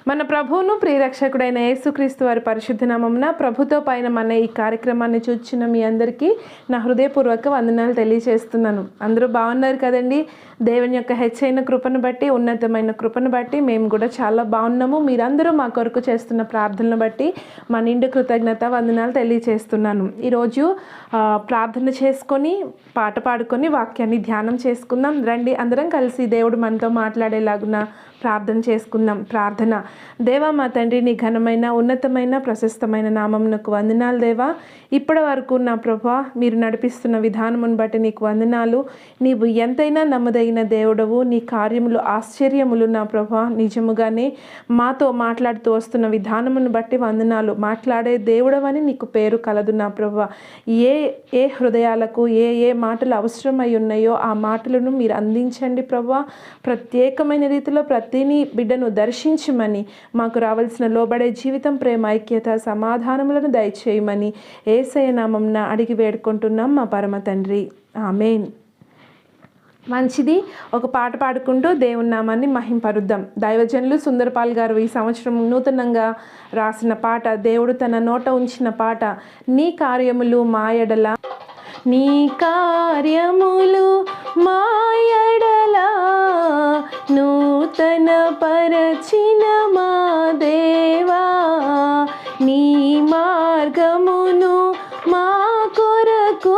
మన ప్రభువును ప్రియరక్షకుడైన యేసుక్రీస్తు వారి పరిశుద్ధ నామమున ప్రభుతో పైన మన ఈ కార్యక్రమాన్ని చూచిన మీ అందరికీ నా హృదయపూర్వక వందనాలు తెలియజేస్తున్నాను. అందరూ బాగున్నారు కదండి. దేవుని యొక్క హెచ్చైన కృపను బట్టి, ఉన్నతమైన కృపను బట్టి మేము కూడా చాలా బాగున్నాము. మీరందరూ మా కొరకు చేస్తున్న ప్రార్థనను బట్టి మా నిండు కృతజ్ఞత వందనాలు తెలియజేస్తున్నాను. ఈరోజు ప్రార్థన చేసుకొని పాట పాడుకొని వాక్యాన్ని ధ్యానం చేసుకుందాం. రండి అందరం కలిసి దేవుడు మనతో మాట్లాడేలాగున ప్రార్థన చేసుకుందాం. ప్రార్థన. దేవా మా తండ్రి, నీ ఘనమైన ఉన్నతమైన ప్రశస్తమైన నామమునకు వందనాలు దేవా. ఇప్పటి వరకు నా ప్రభా మీరు నడిపిస్తున్న విధానమును బట్టి నీకు వందనాలు. నీవు ఎంతైనా నమ్మదగిన దేవుడవు. నీ కార్యములు ఆశ్చర్యములు నా ప్రభా. నిజముగానే మాతో మాట్లాడుతూ వస్తున్న విధానమును బట్టి వందనాలు. మాట్లాడే దేవుడవని నీకు పేరు కలదు నా ప్రభా. ఏ హృదయాలకు ఏ మాటలు అవసరమై ఉన్నాయో ఆ మాటలను మీరు అందించండి ప్రభా. ప్రత్యేకమైన రీతిలో ప్రతిని బిడ్డను దర్శించమని, మాకు రావాల్సిన లోబడే జీవితం, ప్రేమ, ఐక్యత, సమాధానములను దయచేయమని యేసయ్య నామమున అడిగి వేడుకుంటున్నాం మా పరమ తండ్రి. ఆమేన్. మంచిది. ఒక పాట పాడుకుంటూ దేవుని నామాన్ని మహింపరుద్దాం. దైవజనులు సుందరపాల్ గారు ఈ సంవత్సరం నూతనంగా రాసిన పాట, దేవుడు తన నోట ఉంచిన పాట, నీ కార్యములు మాయడల, నీ కార్యములు మాయడల నూతన పరచిన మా దేవా, నీ మార్గమును మా కొరకు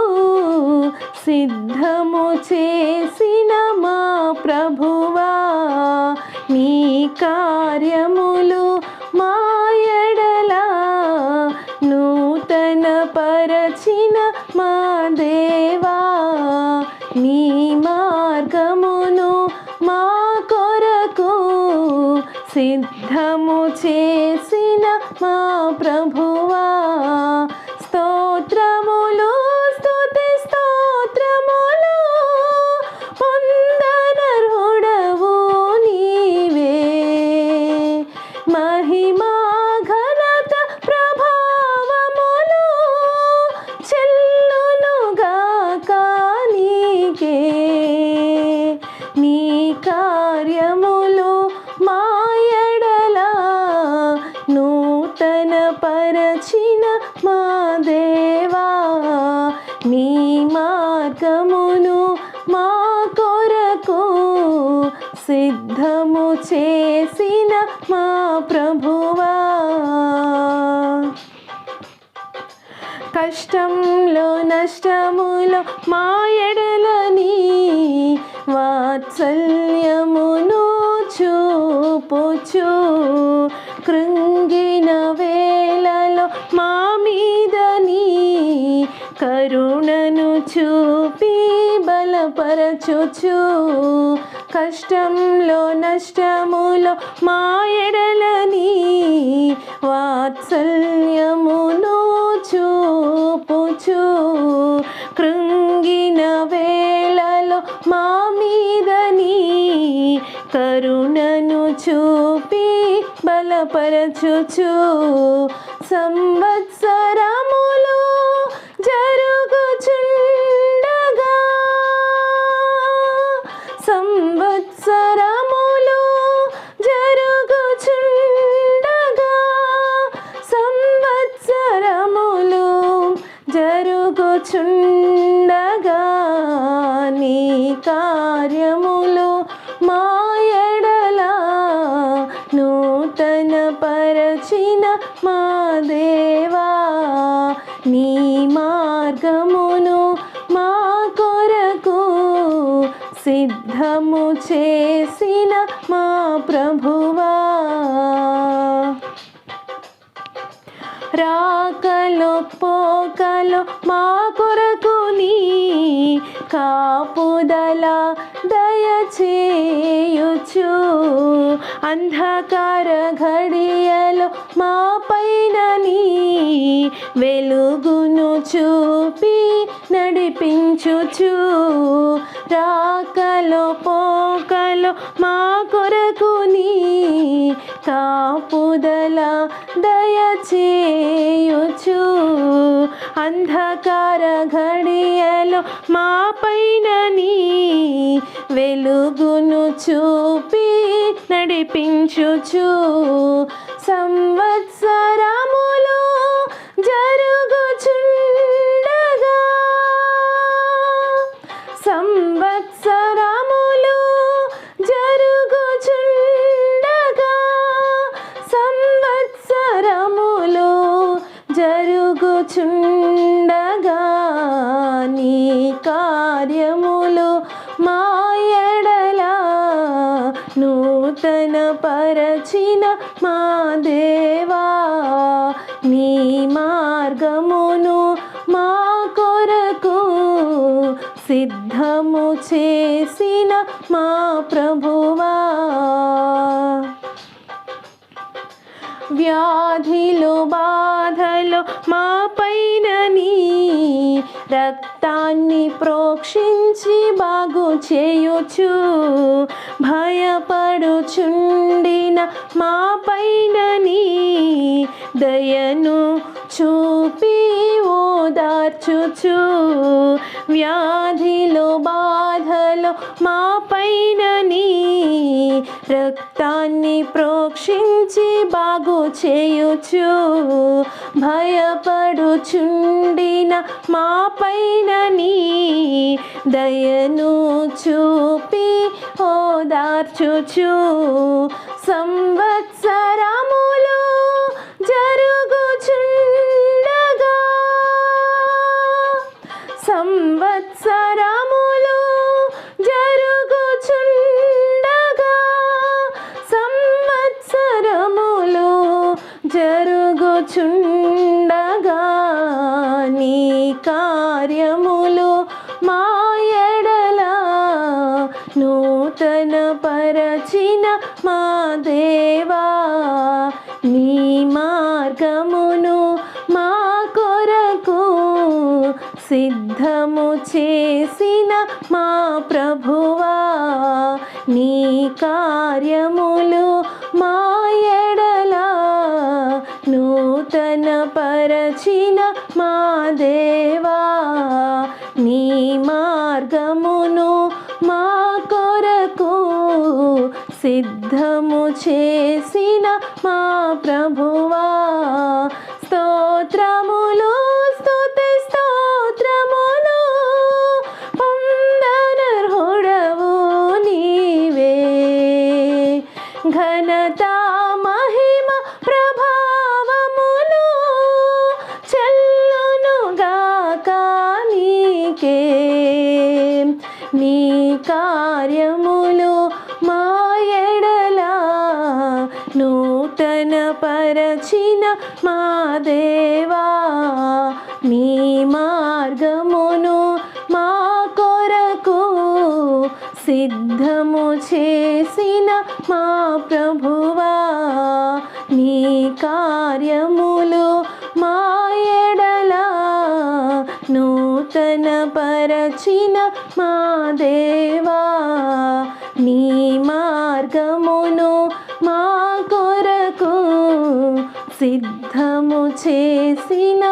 సిద్ధము చేసిన మా ప్రభువా, నీ కార్యములు మాయడల నూతన పరచిన మా దేవా, నీ మార్గమును మా కొరకు సిద్ధము చేసిన మా ప్రభువా. స్తోత్రములు, స్తుతి స్తోత్రములు పొందనర్హుడవు నీవే. మహిమా ఘనత ప్రభావములు చెల్లునుగాక నీకే. నీ కార్యములు మాయడల నూతన పరచిన మా దేవా, నీ మార్గమును మా కొరకు సిద్ధము చేసిన మా ప్రభువా. కష్టంలో నష్టములో మా ఎడలని వాత్సల్యమును చూపుచు, కృంగిన వేళలో మా మీదని కరుణను చూపి బలపరచుచు. కష్టంలో నష్టములో మా ఎడలని వాత్సల్యమును చూపుచు, కృంగిన వేళలో మా మీదని కరుణను చూపి బలపరచుచు. సంవత్సరములు జరుగుచుండగా, సంవత్సరములు జరుగుచుండగా, సంవత్సరములు జరుగుచుండగా, నీ కార్యములు మాయడల నూతన పరచిన మా దేవా, నీ మార్గమును మా కొరకు సిద్ధము చేసిన మా ప్రభువా. రాకలో పోకలో మా కొరకు నీ కాపుదల దయచేయుచు, అంధకార ఘడియలో మా పైన నీ వెలుగును చూపి నడిపించుచు. రాకలో పోకలో మా కొరకు నీ కాపుదల దయచేయుచు, అంధకార ఘడియలో మా పైన నీ వెలుగును చూపి నడిపించుచు సంవత్సరములు జరుగుచుండగా సంవత్సరములు జరుగుచుండగా సంవత్సరములు జరుగుచుండగా నీ కార్యములు మా ఎడల నూతన పరచిన మా దేవా నీ మార్గమును మా కొరకు సిద్ధము చేసిన మా ప్రభువా వ్యాధిలో బాధలో మా పైన నీ రక్తాన్ని ప్రోక్షించి బాగు చేయుచు భయపడుచుండిన మా పైన నీ దయను చూపి ఓదార్చుచు వ్యాధిలో బాధలో మా పైన నీ రక్తాన్ని ప్రోక్షించి బాగు చేయుచు భయపడుచుండిన మా పైన నీ దయను చూపి ఓదార్చుచు సంవత్సరములు జరుగుచుండగా సంవత్సరములు జరుగుచుండగా సంవత్సరములు జరుగుచుండగా నీ కార్యములు మా ఎడల నూతన పరచిన మా దేవా నీ మార్గమును మా కొరకు సిద్ధము చేసిన మా ప్రభువా నీ కార్యములు మా ఎడల నూతన పరచిన మా దేవా నీ మార్గమును మా కొరకు సిద్ధము చేసిన మా ప్రభువా స్తోత్రములు స్తుతి స్తోత్రములు పొందనర్హుడవు నీవే ఘనత మహిమ ప్రభావములు చెల్లునుగాక నీకే నీ కార్యములు మా ఎడల నూతన పరచిన మా దేవా నీ మార్గమును మా కొరకు సిద్ధము చేసిన మా ప్రభువా నీ కార్యములు మా ఎడల నూతన పరచిన మా దేవా నీ మార్గమును మా కొరకు సిద్ధము చేసిన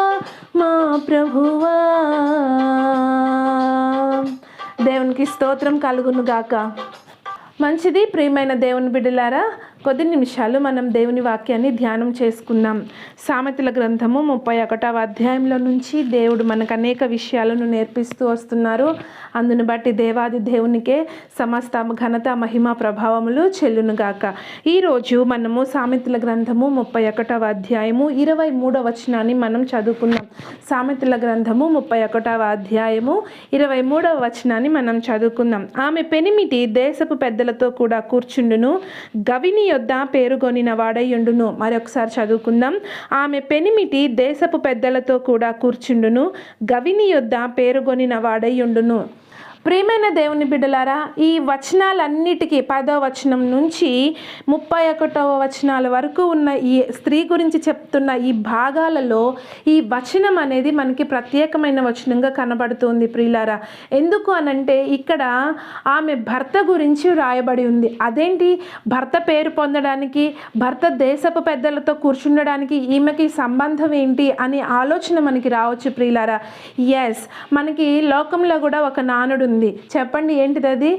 మా ప్రభువా దేవునికి స్తోత్రం కలుగును గాక. మంచిది ప్రియమైన దేవుని బిడ్డలారా, కొద్ది నిమిషాలు మనం దేవుని వాక్యాన్ని ధ్యానం చేసుకుందాం. సామెతల గ్రంథము 31వ అధ్యాయంలో నుంచి దేవుడు మనకు అనేక విషయాలను నేర్పిస్తూ వస్తున్నారు. అందును బట్టి దేవాది దేవునికే సమస్త ఘనత మహిమ ప్రభావములు చెల్లునుగాక. ఈరోజు మనము సామెతల గ్రంథము 31వ అధ్యాయము 23వ వచనాన్ని మనం చదువుకుందాం. సామెతల గ్రంథము 31వ అధ్యాయము 23వ వచనాన్ని మనం చదువుకుందాం. ఆమె పెనిమిటి దేశపు పెద్దలతో కూడా కూర్చుండును, గవిని యొద్ద పేరుగొనిన వాడయ్యుండును. మరొకసారి చదువుకుందాం. ఆమె పెనిమిటి దేశపు పెద్దలతో కూడా కూర్చుండును, గవిని యొద్ద పేరుగొనిన వాడయ్యుండును. ప్రియమైన దేవుని బిడ్డలారా, ఈ వచనాలన్నిటికీ 10వ వచనం నుంచి 31వ వచనాల వరకు ఉన్న ఈ స్త్రీ గురించి చెప్తున్న ఈ భాగాలలో ఈ వచనం అనేది మనకి ప్రత్యేకమైన వచనంగా కనబడుతుంది ప్రియులారా. ఎందుకు అనంటే ఇక్కడ ఆమె భర్త గురించి రాయబడి ఉంది. అదేంటి, భర్త పేరు పొందడానికి, భర్త దేశపు పెద్దలతో కూర్చుండడానికి ఈమెకి సంబంధం ఏంటి అని ఆలోచన మనకి రావచ్చు ప్రియులారా. ఎస్, మనకి లోకంలో కూడా ఒక నానుడు ఉంది. చెప్పండి ఏంటిది అది?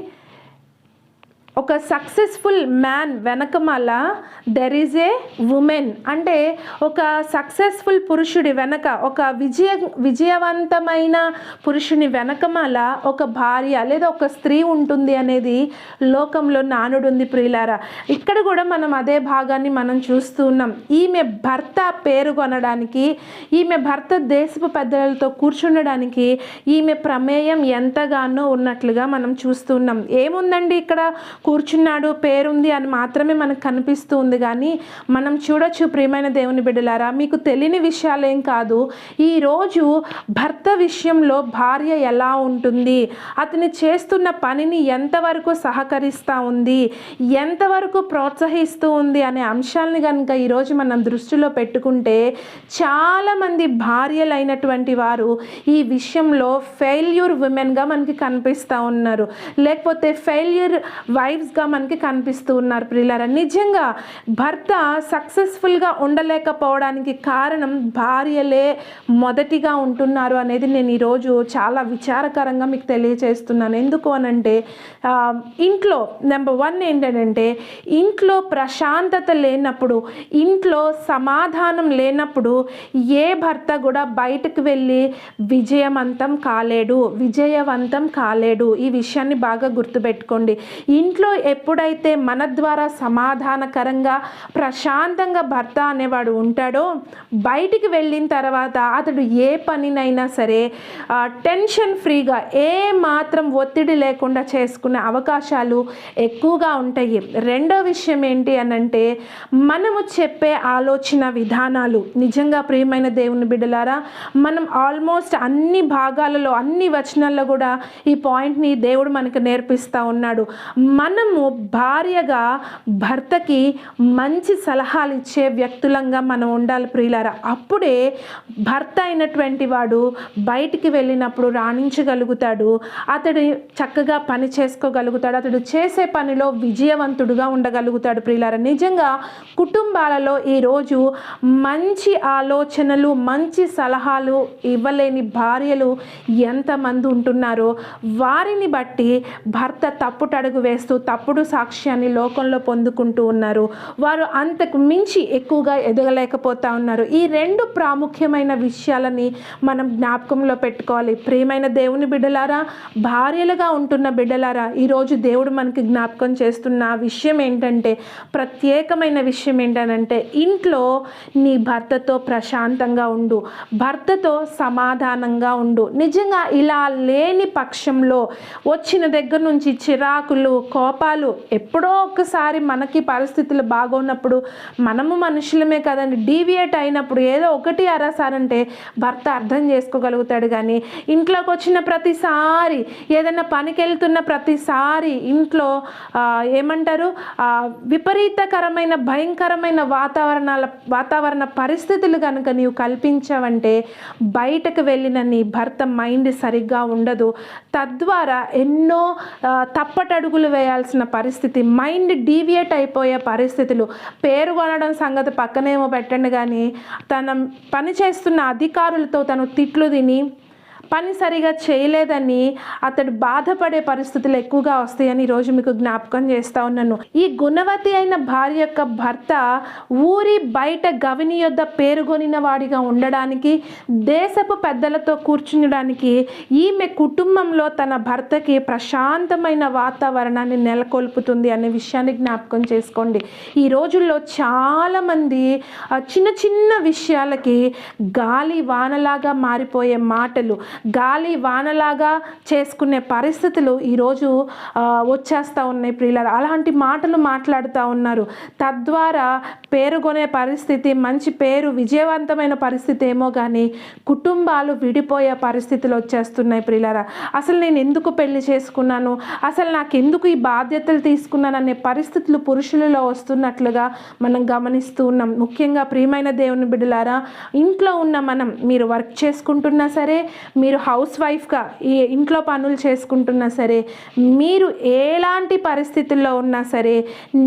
ఒక సక్సెస్ఫుల్ మ్యాన్ వెనకమాల దెర్ ఈజ్ ఏ ఉమెన్. అంటే ఒక సక్సెస్ఫుల్ పురుషుడి వెనక, ఒక విజయవంతమైన పురుషుని వెనకమాల ఒక భార్య లేదా ఒక స్త్రీ ఉంటుంది అనేది లోకంలో నానుడుంది ప్రియులారా. ఇక్కడ కూడా మనం అదే భాగాన్ని మనం చూస్తూ ఉన్నాం. ఈమె భర్త పేరు కొనడానికి, ఈమె భర్త దేశపు పెద్దలతో కూర్చుండడానికి ఈమె ప్రమేయం ఎంతగానో ఉన్నట్లుగా మనం చూస్తున్నాం. ఏముందండి, ఇక్కడ కూర్చున్నాడు, పేరుంది అని మాత్రమే మనకు కనిపిస్తూ ఉంది. కానీ మనం చూడొచ్చు ప్రియమైన దేవుని బిడ్డలారా, మీకు తెలియని విషయాలేం కాదు. ఈరోజు భర్త విషయంలో భార్య ఎలా ఉంటుంది, అతని చేస్తున్న పనిని ఎంతవరకు సహకరిస్తూ ఉంది, ఎంతవరకు ప్రోత్సహిస్తూ ఉంది అనే అంశాలని కనుక ఈరోజు మనం దృష్టిలో పెట్టుకుంటే చాలామంది భార్యలైనటువంటి వారు ఈ విషయంలో ఫెయిల్యూర్ ఉమెన్గా మనకి కనిపిస్తూ ఉన్నారు, లేకపోతే ఫెయిల్యూర్ వైఫ్స్గా మనకి కనిపిస్తూ ఉన్నారు ప్రియులారా. నిజంగా భర్త సక్సెస్ఫుల్గా ఉండలేకపోవడానికి కారణం భార్యలే మొదటిగా ఉంటున్నారు అనేది నేను ఈరోజు చాలా విచారకరంగా మీకు తెలియజేస్తున్నాను. ఎందుకు అనంటే ఇంట్లో నెంబర్ 1 ఏంటంటే, ఇంట్లో ప్రశాంతత లేనప్పుడు, ఇంట్లో సమాధానం లేనప్పుడు ఏ భర్త కూడా బయటకు వెళ్ళి విజయవంతం కాలేడు. ఈ విషయాన్ని బాగా గుర్తుపెట్టుకోండి. ఇంట్లో ఎప్పుడైతే మన ద్వారా సమాధానకరంగా ప్రశాంతంగా భర్త అనేవాడు ఉంటాడో, బయటికి వెళ్ళిన తర్వాత అతడు ఏ పనినైనా సరే టెన్షన్ ఫ్రీగా, ఏ మాత్రం ఒత్తిడి లేకుండా చేసుకునే అవకాశాలు ఎక్కువగా ఉంటాయి. రెండో విషయం ఏంటి అనంటే, మనము చెప్పే ఆలోచన విధానాలు. నిజంగా ప్రియమైన దేవుని బిడ్డలారా, మనం ఆల్మోస్ట్ అన్ని భాగాలలో, అన్ని వచనాల్లో కూడా ఈ పాయింట్ని దేవుడు మనకు నేర్పిస్తూ ఉన్నాడు. మనము భార్యగా భర్తకి మంచి సలహాలు ఇచ్చే వ్యక్తులంగా మనం ఉండాలి ప్రియులారా. అప్పుడే భర్త అయినటువంటి వాడు బయటికి వెళ్ళినప్పుడు రాణించగలుగుతాడు, అతడు చక్కగా పని చేసుకోగలుగుతాడు, అతడు చేసే పనిలో విజయవంతుడుగా ఉండగలుగుతాడు ప్రియులారా. నిజంగా కుటుంబాలలో ఈరోజు మంచి ఆలోచనలు, మంచి సలహాలు ఇవ్వలేని భార్యలు ఎంతమంది ఉంటున్నారో వారిని బట్టి భర్త తప్పుటడుగు వేస్తూ తప్పుడు సాక్ష్యాన్ని లోకంలో పొందుకుంటూ ఉన్నారు. వారు అంతకు మించి ఎక్కువగా ఎదగలేకపోతా ఉన్నారు. ఈ 2 ప్రాముఖ్యమైన విషయాలని మనం జ్ఞాపకంలో పెట్టుకోవాలి. ప్రియమైన దేవుని బిడ్డలారా, భార్యలుగా ఉంటున్న బిడ్డలారా, ఈరోజు దేవుడు మనకి జ్ఞాపకం చేస్తున్న విషయం ఏంటంటే, ప్రత్యేకమైన విషయం ఏంటంటే, ఇంట్లో నీ భర్తతో ప్రశాంతంగా ఉండు, భర్తతో సమాధానంగా ఉండు. నిజంగా ఇలా లేని పక్షంలో వచ్చిన దగ్గర నుంచి చిరాకులు, కోపాలు, ఎప్పుడో ఒకసారి మనకి పరిస్థితులు బాగున్నప్పుడు, మనము మనుషులమే కదండి, డీవియేట్ అయినప్పుడు ఏదో ఒకటి అరసారంటే భర్త అర్థం చేసుకోగలుగుతాడు. కానీ ఇంట్లోకి వచ్చిన ప్రతిసారి, ఏదైనా పనికి వెళ్తున్న ప్రతిసారి ఇంట్లో విపరీతకరమైన, భయంకరమైన వాతావరణ పరిస్థితులు కనుక నీవు కల్పించావంటే బయటకు వెళ్ళిన నీ భర్త మైండ్ సరిగ్గా ఉండదు. తద్వారా ఎన్నో తప్పటడుగులు వేయాల్సిన పరిస్థితి, మైండ్ డీవియేట్ అయిపోయే పరిస్థితులు. పేరు కొనడం సంగతి పక్కనేమో పెట్టండి, కానీ తన పని చేస్తున్న అధికారులతో తను తిట్లు తిని పని సరిగా చేయలేదని అతడు బాధపడే పరిస్థితులు ఎక్కువగా వస్తాయని ఈరోజు మీకు జ్ఞాపకం చేస్తూ ఉన్నాను. ఈ గుణవతి అయిన భార్య యొక్క భర్త ఊరి బయట గవిని యొద్ద పేరుగొనిన వాడిగా ఉండడానికి, దేశపు పెద్దలతో కూర్చునడానికి, ఈమె కుటుంబంలో తన భర్తకి ప్రశాంతమైన వాతావరణాన్ని నెలకొల్పుతుంది అనే విషయాన్ని జ్ఞాపకం చేసుకోండి. ఈ రోజుల్లో చాలామంది చిన్న చిన్న విషయాలకి గాలి వానలాగా మారిపోయే మాటలు, గాలి వానలాగా చేసుకునే పరిస్థితులు ఈరోజు వచ్చేస్తూ ఉన్నాయి ప్రియులారా. అలాంటి మాటలు మాట్లాడుతూ ఉన్నారు. తద్వారా పేరుగొనే పరిస్థితి, మంచి పేరు, విజయవంతమైన పరిస్థితి ఏమో కానీ కుటుంబాలు విడిపోయే పరిస్థితులు వచ్చేస్తున్నాయి ప్రియులారా. అసలు నేను ఎందుకు పెళ్లి చేసుకున్నాను, అసలు నాకు ఎందుకు ఈ బాధ్యతలు తీసుకున్నాను అనే పరిస్థితులు పురుషులలో వస్తున్నట్లుగా మనం గమనిస్తూ ఉన్నాం. ముఖ్యంగా ప్రియమైన దేవుని బిడ్డలారా, ఇంట్లో ఉన్న మనం, మీరు వర్క్ చేసుకుంటున్నా సరే, మీరు హౌస్ వైఫ్గా ఈ ఇంట్లో పనులు చేసుకుంటున్నా సరే, మీరు ఎలాంటి పరిస్థితుల్లో ఉన్నా సరే,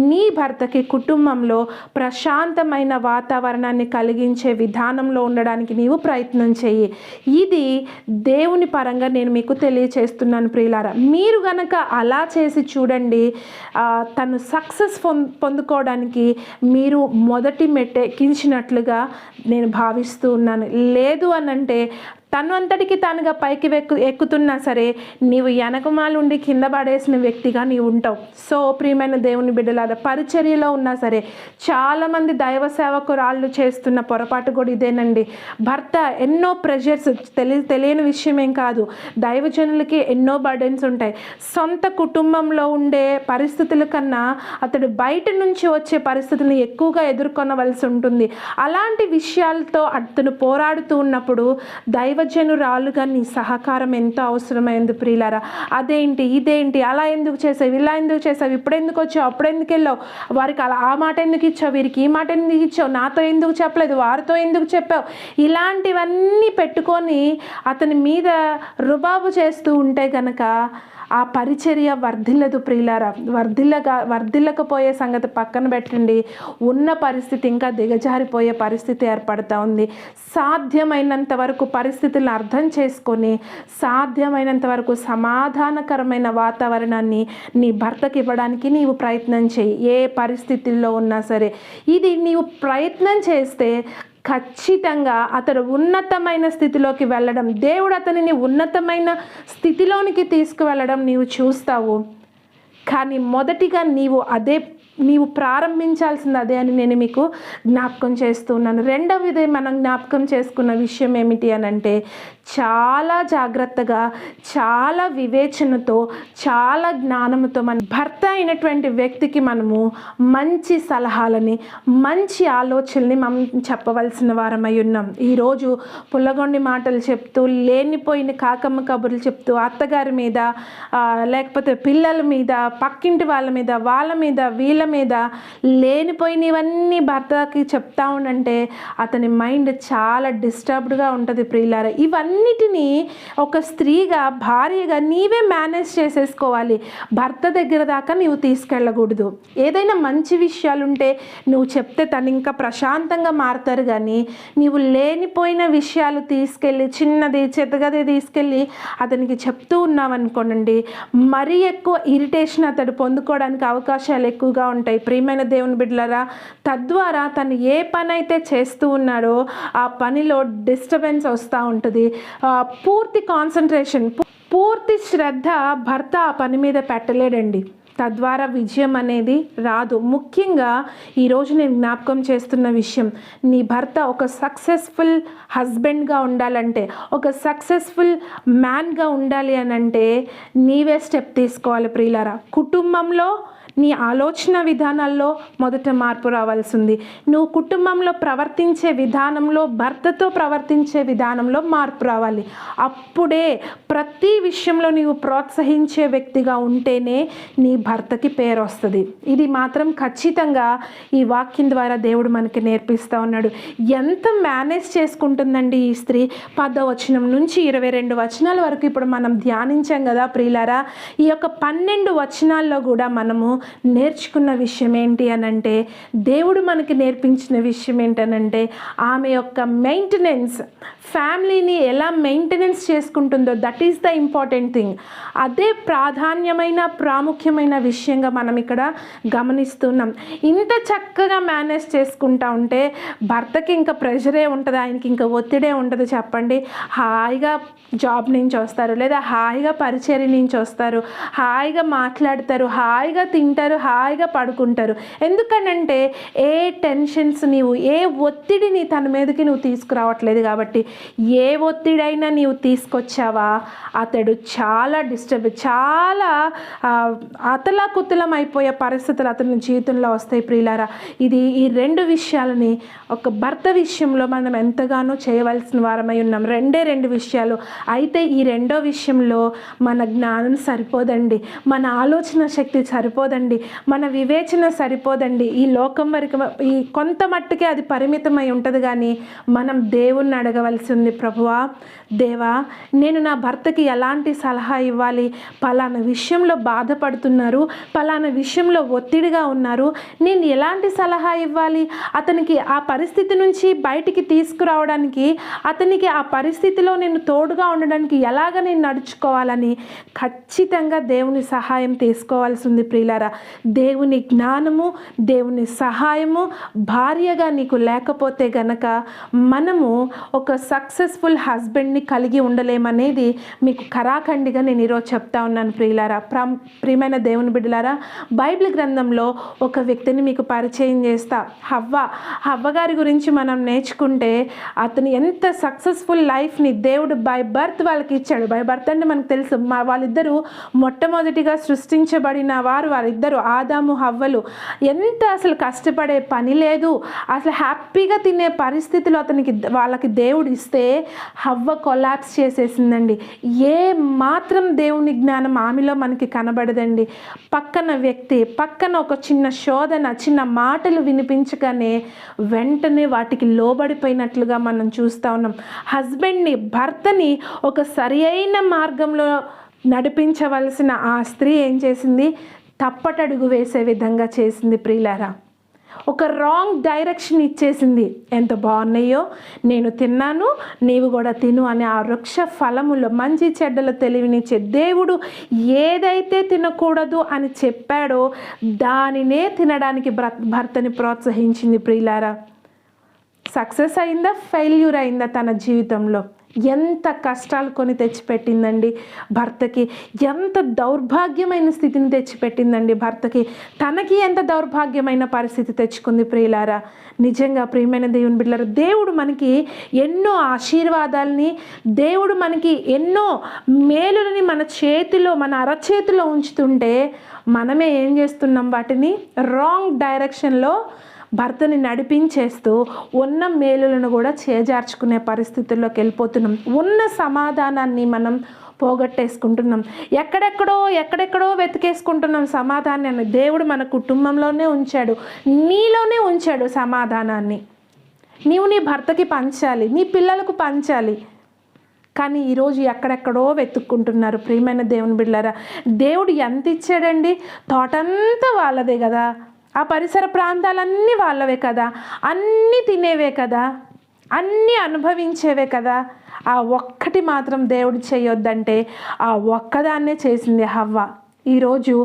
నీ భర్తకి కుటుంబంలో ప్రశాంతమైన వాతావరణాన్ని కలిగించే విధానంలో ఉండడానికి నీవు ప్రయత్నం చెయ్యి. ఇది దేవుని పరంగా నేను మీకు తెలియచేస్తున్నాను ప్రియులారా. మీరు గనక అలా చేసి చూడండి, తను సక్సెస్ పొందుకోవడానికి మీరు మొదటి మెట్టెక్కించినట్లుగా నేను భావిస్తూ ఉన్నాను. లేదు అనంటే తను అంతటికి తానుగా పైకి ఎక్కుతున్నా సరే నీవు వెనకమాలుండి కింద పడేసిన వ్యక్తిగా నీవు ఉంటావు. సో ప్రియమైన దేవుని బిడ్డలారా, పరిచర్యలో ఉన్నా సరే చాలామంది దైవ సేవకురాళ్ళు చేస్తున్న పొరపాటు కూడా ఇదేనండి. భర్త ఎన్నో ప్రెషర్స్, తెలియని విషయం ఏం కాదు, దైవజనులకి ఎన్నో బర్డెన్స్ ఉంటాయి. సొంత కుటుంబంలో ఉండే పరిస్థితుల కన్నా అతడు బయట నుంచి వచ్చే పరిస్థితులను ఎక్కువగా ఎదుర్కొనవలసి ఉంటుంది. అలాంటి విషయాలతో అతను పోరాడుతూ ఉన్నప్పుడు దైవజనురాలుగా నీ సహకారం ఎంతో అవసరమైంది ప్రియులారా. అదేంటి ఇదేంటి, అలా ఎందుకు చేసావు, ఇలా ఎందుకు చేసావు, ఇప్పుడు ఎందుకు వచ్చావు, అప్పుడు ఎందుకు వెళ్ళావు, వారికి అలా ఆ మాట ఎందుకు ఇచ్చావు, వీరికి ఈ మాట ఎందుకు ఇచ్చావు, నాతో ఎందుకు చెప్పలేదు, వారితో ఎందుకు చెప్పావు, ఇలాంటివన్నీ పెట్టుకొని అతని మీద రుబాబు చేస్తూ ఉంటే గనక ఆ పరిచర్య వర్ధిల్లదు ప్రియులారా. వర్ధిల్లకపోయే సంగతి పక్కన పెట్టండి, ఉన్న పరిస్థితి ఇంకా దిగజారిపోయే పరిస్థితి ఏర్పడుతూ ఉంది. సాధ్యమైనంత వరకు పరిస్థితులను అర్థం చేసుకొని సాధ్యమైనంత వరకు సమాధానకరమైన వాతావరణాన్ని నీ భర్తకి ఇవ్వడానికి నీవు ప్రయత్నం చేయి. ఏ పరిస్థితుల్లో ఉన్నా సరే ఇది నీవు ప్రయత్నం చేస్తే ఖచ్చితంగా అతడు ఉన్నతమైన స్థితిలోకి వెళ్ళడం, దేవుడు అతనిని ఉన్నతమైన స్థితిలోనికి తీసుకువెళ్ళడం నీవు చూస్తావు. కానీ మొదటిగా నీవు ప్రారంభించాల్సింది అదే అని నేను మీకు జ్ఞాపకం చేస్తున్నాను. రెండవది మనం జ్ఞాపకం చేసుకున్న విషయం ఏమిటి అని అంటే, చాలా జాగ్రత్తగా, చాలా వివేచనతో, చాలా జ్ఞానంతో మన భర్త అయినటువంటి వ్యక్తికి మనము మంచి సలహాలని, మంచి ఆలోచనని మనం చెప్పవలసిన వారమై ఉన్నాం. ఈరోజు పుల్లగొండి మాటలు చెప్తూ, లేనిపోయిన కాకమ్మ కబుర్లు చెప్తూ అత్తగారి మీద, లేకపోతే పిల్లల మీద, పక్కింటి వాళ్ళ మీద, వీళ్ళ మీద లేనిపోయినవన్నీ భర్తకి చెప్తా ఉండంటే అతని మైండ్ చాలా డిస్టర్బ్డ్గా ఉంటుంది ప్రియులారా. ఇవన్నిటినీ ఒక స్త్రీగా, భార్యగా నీవే మేనేజ్ చేసేసుకోవాలి. భర్త దగ్గర దాకా నీవు తీసుకెళ్ళకూడదు. ఏదైనా మంచి విషయాలుంటే నువ్వు చెప్తే తను ఇంకా ప్రశాంతంగా మారుతారు. కానీ నీవు లేనిపోయిన విషయాలు తీసుకెళ్ళి, చిన్నది చెత్తగది తీసుకెళ్ళి అతనికి చెప్తూ ఉన్నావనుకోనండి, మరీ ఎక్కువ ఇరిటేషన్ అతడు పొందుకోవడానికి అవకాశాలు ఎక్కువగా ఉంటాయి ప్రియమైన దేవుని బిడ్డలారా. తద్వారా తను ఏ పని అయితే చేస్తూ ఉన్నాడో ఆ పనిలో డిస్టర్బెన్స్ వస్తూ ఉంటుంది. పూర్తి కాన్సన్ట్రేషన్, పూర్తి శ్రద్ధ భర్త ఆ పని మీద పెట్టలేడండి. తద్వారా విజయం అనేది రాదు. ముఖ్యంగా ఈరోజు నేను జ్ఞాపకం చేస్తున్న విషయం, నీ భర్త ఒక సక్సెస్ఫుల్ హస్బెండ్గా ఉండాలంటే, ఒక సక్సెస్ఫుల్ మ్యాన్గా ఉండాలి అని అంటే నీవే స్టెప్ తీసుకోవాలి ప్రియులారా. కుటుంబంలో నీ ఆలోచన విధానాల్లో మొదట మార్పు రావాల్సింది. నువ్వు కుటుంబంలో ప్రవర్తించే విధానంలో, భర్తతో ప్రవర్తించే విధానంలో మార్పు రావాలి. అప్పుడే ప్రతి విషయంలో నీవు ప్రోత్సహించే వ్యక్తిగా ఉంటేనే నీ భర్తకి పేరు వస్తుంది. ఇది మాత్రం ఖచ్చితంగా ఈ వాక్యం ద్వారా దేవుడు మనకి నేర్పిస్తూ ఉన్నాడు. ఎంత మేనేజ్ చేసుకుంటుందండి ఈ స్త్రీ. 10వ వచనం నుంచి 22 వచనాల వరకు ఇప్పుడు మనం ధ్యానించాం కదా ప్రియులారా. ఈ యొక్క 12 వచనాల్లో కూడా మనము నేర్చుకున్న విషయం ఏంటి అనంటే, దేవుడు మనకి నేర్పించిన విషయం ఏంటనంటే, ఆమె యొక్క మెయింటెనెన్స్, ఫ్యామిలీని ఎలా మెయింటెనెన్స్ చేసుకుంటుందో, that is the important thing. అదే ప్రాముఖ్యమైన విషయంగా మనం ఇక్కడ గమనిస్తున్నాం. ఇంత చక్కగా మేనేజ్ చేసుకుంటా ఉంటే భర్తకి ఇంకా ప్రెషరే ఉంటుంది, ఆయనకి ఇంకా ఒత్తిడే ఉంటుంది చెప్పండి. హాయిగా జాబ్ నుంచి వస్తారు, లేదా హాయిగా పరిచర్య నుంచి వస్తారు, హాయిగా మాట్లాడతారు, హాయిగా తింటారు, హాయిగా పడుకుంటారు. ఎందుకనంటే ఏ టెన్షన్స్, ఏ ఒత్తిడిని తన మీదకి నువ్వు తీసుకురావట్లేదు కాబట్టి. ఏ ఒత్తిడైనా నీవు తీసుకొచ్చావా అతడు చాలా అతలాకుతలం అయిపోయే పరిస్థితులు అతని జీవితంలో వస్తాయి ప్రియులారా. ఈ రెండు విషయాలని ఒక భర్త విషయంలో మనం ఎంతగానో చేయవలసిన వారమై ఉన్నాం. రెండు విషయాలు. అయితే ఈ రెండో విషయంలో మన జ్ఞానం సరిపోదండి, మన ఆలోచన శక్తి సరిపోదండి, మన వివేచన సరిపోదండి. ఈ లోకం వరకు ఈ కొంత మట్టుకే అది పరిమితమై ఉంటుంది. కానీ మనం దేవుణ్ణి అడగవలసి ఉంది. ప్రభువా, దేవా, నేను నా భర్తకి ఎలాంటి సలహా ఇవ్వాలి? పలానా విషయంలో బాధపడుతున్నారు, పలానా విషయంలో ఒత్తిడిగా ఉన్నారు, నేను ఎలాంటి సలహా ఇవ్వాలి? అతనికి ఆ పరిస్థితి నుంచి బయటికి తీసుకురావడానికి, అతనికి ఆ పరిస్థితిలో నేను తోడుగా ఉండడానికి ఎలాగ నేను నడుచుకోవాలని ఖచ్చితంగా దేవుని సహాయం తీసుకోవాల్సి ఉంది ప్రియులారా. దేవుని జ్ఞానము, దేవుని సహాయము భార్యగా నీకు లేకపోతే గనక మనము ఒక సక్సెస్ఫుల్ హస్బెండ్ని కలిగి ఉండలేమనేది మీకు కరాఖండిగా నేను ఈరోజు చెప్తా ఉన్నాను ప్రియులారా. ప్రియమైన దేవుని బిడ్డలారా, బైబిల్ గ్రంథంలో ఒక వ్యక్తిని మీకు పరిచయం చేస్తా. హవ్వ గారి గురించి మనం నేర్చుకుంటే అతను ఎంత సక్సెస్ఫుల్ లైఫ్ని దేవుడు బై బర్త్ వాళ్ళకి ఇచ్చాడు. బై బర్త్ అంటే మనకు తెలుసు, వాళ్ళిద్దరూ మొట్టమొదటిగా సృష్టించబడిన వారిద్దరు ఆదాము హవ్వలు. ఎంత అసలు కష్టపడే పని లేదు, అసలు హ్యాపీగా తినే పరిస్థితిలో వాళ్ళకి దేవుడు ఇస్తే హవ్వ కొలాప్స్ చేసేసిందండి. ఏ మాత్రం దేవుని జ్ఞానం ఆమెలో మనకి కనబడదండి. పక్కన వ్యక్తి, పక్కన ఒక చిన్న శోధన, చిన్న మాటలు వినిపించగానే వెంటనే వాటికి లోబడిపోయినట్లుగా మనం చూస్తూ ఉన్నాం. హస్బెండ్ని, భర్తని ఒక సరి అయిన మార్గంలో నడిపించవలసిన ఆ స్త్రీ ఏం చేసింది? తప్పటడుగు వేసే విధంగా చేసింది ప్రియులారా. ఒక రాంగ్ డైరెక్షన్ ఇచ్చేసింది. ఎంత బాగున్నాయో, నేను తిన్నాను, నీవు కూడా తిను అనే ఆ వృక్ష ఫలములో మంచి చెడ్డల తెలివినిచ్చే దేవుడు ఏదైతే తినకూడదు అని చెప్పాడో దానినే తినడానికి భర్తని ప్రోత్సహించింది ప్రియులారా. సక్సెస్ అయిందా, ఫెయిల్యూర్ అయిందా తన జీవితంలో? ఎంత కష్టాలు కొని తెచ్చిపెట్టిందండి భర్తకి, ఎంత దౌర్భాగ్యమైన స్థితిని తెచ్చిపెట్టిందండి భర్తకి. తనకి ఎంత దౌర్భాగ్యమైన పరిస్థితి తెచ్చుకుంది ప్రియులారా. నిజంగా ప్రియమైన దేవుని బిడ్డలారా, దేవుడు మనకి ఎన్నో ఆశీర్వాదాలని, దేవుడు మనకి ఎన్నో మేలులని మన చేతిలో, మన అరచేతిలో ఉంచుతుంటే మనమే ఏం చేస్తున్నాం? వాటిని రాంగ్ డైరెక్షన్లో భర్తని నడిపించేస్తూ ఉన్న మేలులను కూడా చేజార్చుకునే పరిస్థితుల్లోకి వెళ్ళిపోతున్నాం. ఉన్న సమాధానాన్ని మనం పోగొట్టేసుకుంటున్నాం. ఎక్కడెక్కడో వెతికేసుకుంటున్నాం సమాధానాన్ని. దేవుడు మన కుటుంబంలోనే ఉంచాడు, నీలోనే ఉంచాడు సమాధానాన్ని. నీవు నీ భర్తకి పంచాలి, నీ పిల్లలకు పంచాలి. కానీ ఈరోజు ఎక్కడెక్కడో వెతుక్కుంటున్నారు. ప్రియమైన దేవుని బిడ్డలారా, దేవుడు ఎంత ఇచ్చాడండి? తోటంతా వాళ్ళదే కదా, ఆ పరిసర ప్రాంతాలన్నీ వాళ్ళవే కదా, అన్నీ తినేవే కదా, అన్నీ అనుభవించేవే కదా. ఆ ఒక్కటి మాత్రం దేవుడు చేయొద్దంటే ఆ ఒక్కదాన్నే చేసింది హవ్వ. ఈరోజు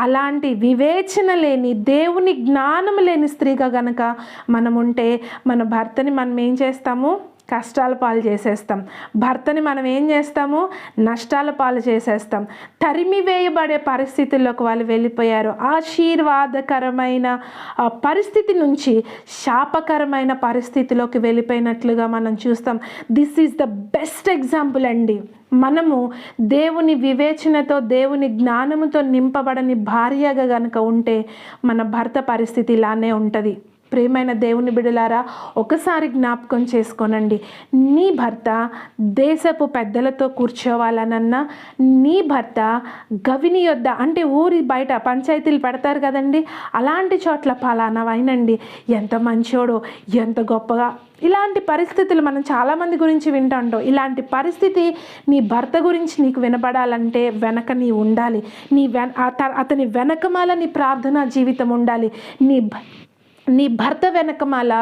అలాంటి వివేచన లేని, దేవుని జ్ఞానం లేని స్త్రీగా గనక మనం ఉంటే మన భర్తని మనం ఏం చేస్తాము? కష్టాల పాలు చేసేస్తాం. భర్తని మనం ఏం చేస్తాము? నష్టాల పాలు చేసేస్తాం. తరిమి వేయబడే పరిస్థితుల్లోకి వాళ్ళు వెళ్ళిపోయారు. ఆశీర్వాదకరమైన పరిస్థితి నుంచి శాపకరమైన పరిస్థితిలోకి వెళ్ళిపోయినట్లుగా మనం చూస్తాం. This is the best example అండి. మనము దేవుని వివేచనతో, దేవుని జ్ఞానముతో నింపబడని భార్యగా గనుక ఉంటే మన భర్త పరిస్థితి ఇలానే ఉంటుంది. ప్రియమైన దేవుని బిడ్డలారా, ఒకసారి జ్ఞాపకం చేసుకోనండి. నీ భర్త దేశపు పెద్దలతో కూర్చోవాలనన్నా, నీ భర్త గవిని యొద్ద, అంటే ఊరి బయట పంచాయతీలు పెడతారు కదండి, అలాంటి చోట్ల పలానా వైనండి, ఎంత మంచోడో, ఎంత గొప్పగా, ఇలాంటి పరిస్థితులు మనం చాలామంది గురించి వింటాం. ఇలాంటి పరిస్థితి నీ భర్త గురించి నీకు వినపడాలంటే వెనక నీ ఉండాలి. అతని వెనకమాల నీ ప్రార్థనా జీవితం ఉండాలి. నీ భర్త వెనకమాల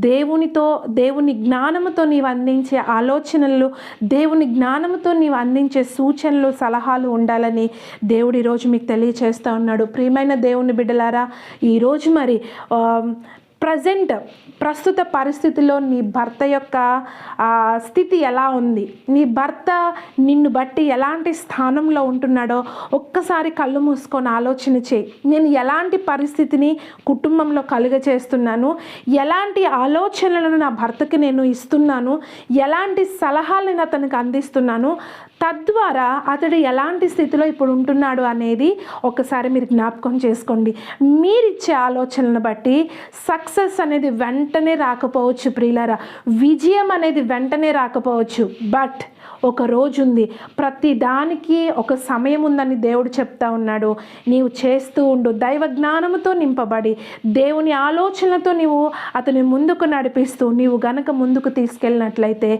దేవుని జ్ఞానముతో నీవు అందించే ఆలోచనలు, దేవుని జ్ఞానముతో నీవు అందించే సూచనలు, సలహాలు ఉండాలని దేవుడు ఈరోజు మీకు తెలియచేస్తూ ఉన్నాడు. ప్రియమైన దేవుని బిడ్డలారా, ఈరోజు మరి ప్రస్తుత పరిస్థితిలో నీ భర్త యొక్క స్థితి ఎలా ఉంది? నీ భర్త నిన్ను బట్టి ఎలాంటి స్థానంలో ఉంటున్నాడో ఒక్కసారి కళ్ళు మూసుకొని ఆలోచన చేయి. నేను ఎలాంటి పరిస్థితిని కుటుంబంలో కలుగచేస్తున్నాను, ఎలాంటి ఆలోచనలను నా భర్తకి నేను ఇస్తున్నాను, ఎలాంటి సలహాలను అతనికి అందిస్తున్నాను, తద్వారా అతడు ఎలాంటి స్థితిలో ఇప్పుడు ఉంటున్నాడు అనేది ఒకసారి మీరు జ్ఞాపకం చేసుకోండి. మీరిచ్చే ఆలోచనలను బట్టి సక్సెస్ అనేది వెంటనే రాకపోవచ్చు ప్రియులారా, విజయం అనేది వెంటనే రాకపోవచ్చు. బట్ ఒక రోజు ఉంది, ప్రతి దానికి ఒక సమయం ఉందని దేవుడు చెప్తా ఉన్నాడు. నీవు చేస్తూ ఉండు, దైవ జ్ఞానంతో నింపబడి దేవుని ఆలోచనలతో నీవు అతని ముందుకు నడిపిస్తూ నీవు గనక ముందుకు తీసుకెళ్ళినట్లయితే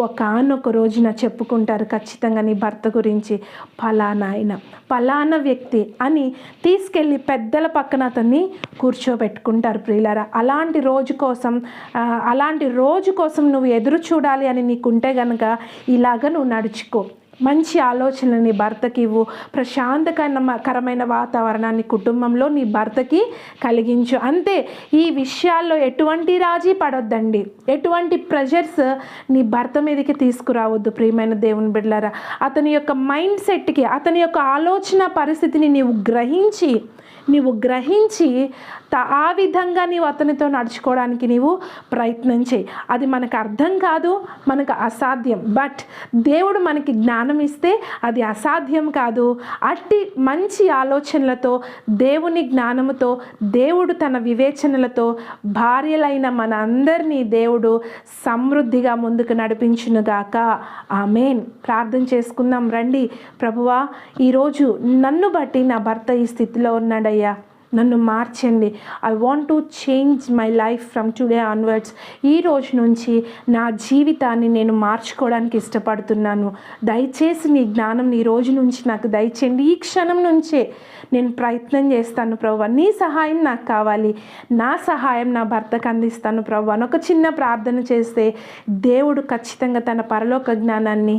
ఒకానొక రోజున చెప్పుకుంటారు ఖచ్చితంగా నీ భర్త గురించి, ఫలానా ఆయన ఫలానా వ్యక్తి అని తీసుకెళ్ళి పెద్దల పక్కన అతన్ని కూర్చోబెట్టుకుంటారు ప్రియులారా. అలాంటి రోజు కోసం నువ్వు ఎదురు చూడాలి అని నీకుంటే గనక ఇలాగ నువ్వు నడుచుకో. మంచి ఆలోచనలు నీ భర్తకి ఇవ్వు, ప్రశాంతకరమైన వాతావరణాన్ని కుటుంబంలో నీ భర్తకి కలిగించు. అంతే. ఈ విషయాల్లో ఎటువంటి రాజీ పడొద్దండి, ఎటువంటి ప్రెషర్స్ నీ భర్త మీదకి తీసుకురావద్దు ప్రియమైన దేవుని బిడ్డలారా. అతని యొక్క మైండ్ సెట్కి, అతని యొక్క ఆలోచన పరిస్థితిని నీవు గ్రహించి ఆ విధంగా నీవు అతనితో నడుచుకోవడానికి నీవు ప్రయత్నం చేయి. అది మనకు అర్థం కాదు, మనకు అసాధ్యం. బట్ దేవుడు మనకి జ్ఞానం ఇస్తే అది అసాధ్యం కాదు. అట్టి మంచి ఆలోచనలతో, దేవుని జ్ఞానముతో, దేవుడు తన వివేచనలతో భార్యలైన మన అందరినీ దేవుడు సమృద్ధిగా ముందుకు నడిపించునుగాక. ఆమేన్. ప్రార్థన చేసుకుందాం రండి. ప్రభువా, ఈరోజు నన్ను బట్టి నా భర్త ఈ స్థితిలో ఉన్నాడయ్యా, నన్ను మార్చండి. I want to change my life from today onwards. ఈ రోజు నుంచి నా జీవితాన్ని నేను మార్చుకోవడానికి ఇష్టపడుతున్నాను. దయచేసి నీ జ్ఞానం ఈ రోజు నుంచి నాకు దయచేయండి. ఈ క్షణం నుంచే నేను ప్రయత్నం చేస్తాను ప్రభువా, నీ సహాయం నాకు కావాలి, నా సహాయం నా భర్తకు అందిస్తాను ప్రభువా అని ఒక చిన్న ప్రార్థన చేస్తే దేవుడు ఖచ్చితంగా తన పరలోక జ్ఞానాన్ని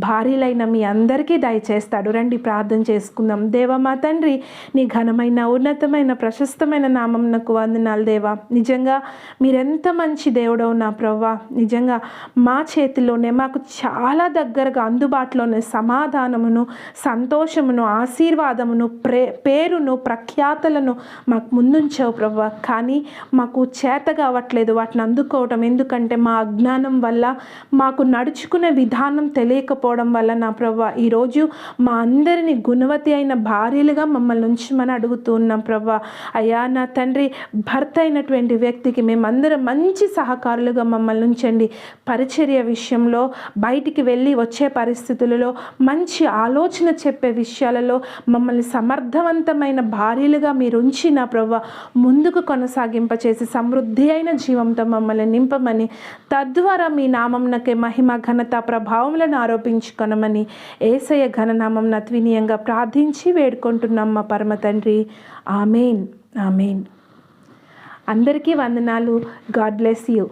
భార్యలైన మీ అందరికీ దయచేస్తాడు. రండి ప్రార్థన చేసుకుందాం. దేవా మా తండ్రి, నీ ఘనమైన ఉన్నతమైన ప్రశస్తమైన నామమునకు వందనాలు దేవా. నిజంగా మీరెంత మంచి దేవుడవు నా ప్రభువా. నిజంగా మా చేతిలోనే, మాకు చాలా దగ్గరగా అందుబాటులోనే సమాధానమును, సంతోషమును, ఆశీర్వాదమును, పేరును, ప్రఖ్యాతలను మాకు ముందుంచావు ప్రభువా. కానీ మాకు చేత కావట్లేదు వాటిని అందుకోవటం. ఎందుకంటే మా అజ్ఞానం వల్ల, మాకు నడుచుకునే విధానం తెలియకపోవడం వల్ల నా ప్రభువా ఈరోజు మా అందరినీ గుణవతి అయిన భార్యలుగా మమ్మల్ని ఉంచమని అడుగుతూ ఉన్నాం ప్రభువా. అయ్యా నా తండ్రి, భర్త అయినటువంటి వ్యక్తికి మేమందరం మంచి సహకారులుగా మమ్మల్ని ఉంచండి. పరిచర్య విషయంలో, బయటికి వెళ్ళి వచ్చే పరిస్థితులలో, మంచి ఆలోచన చెప్పే విషయాలలో మమ్మల్ని సమర్థవంతమైన భార్యలుగా మీరు ఉంచి నా ప్రభువా ముందుకు కొనసాగింపచేసి సమృద్ధి అయిన జీవంతో మమ్మల్ని నింపమని, తద్వారా మీ నామంనకే మహిమ, ఘనత, ప్రభావములను ఆరోపించుకొనమని యేసయ్య ఘననామం వినయంగా ప్రార్థించి వేడుకుంటున్నాం మా పరమ తండ్రి. ఆమేన్. ఆమేన్. అందరికీ వందనాలు. God bless you.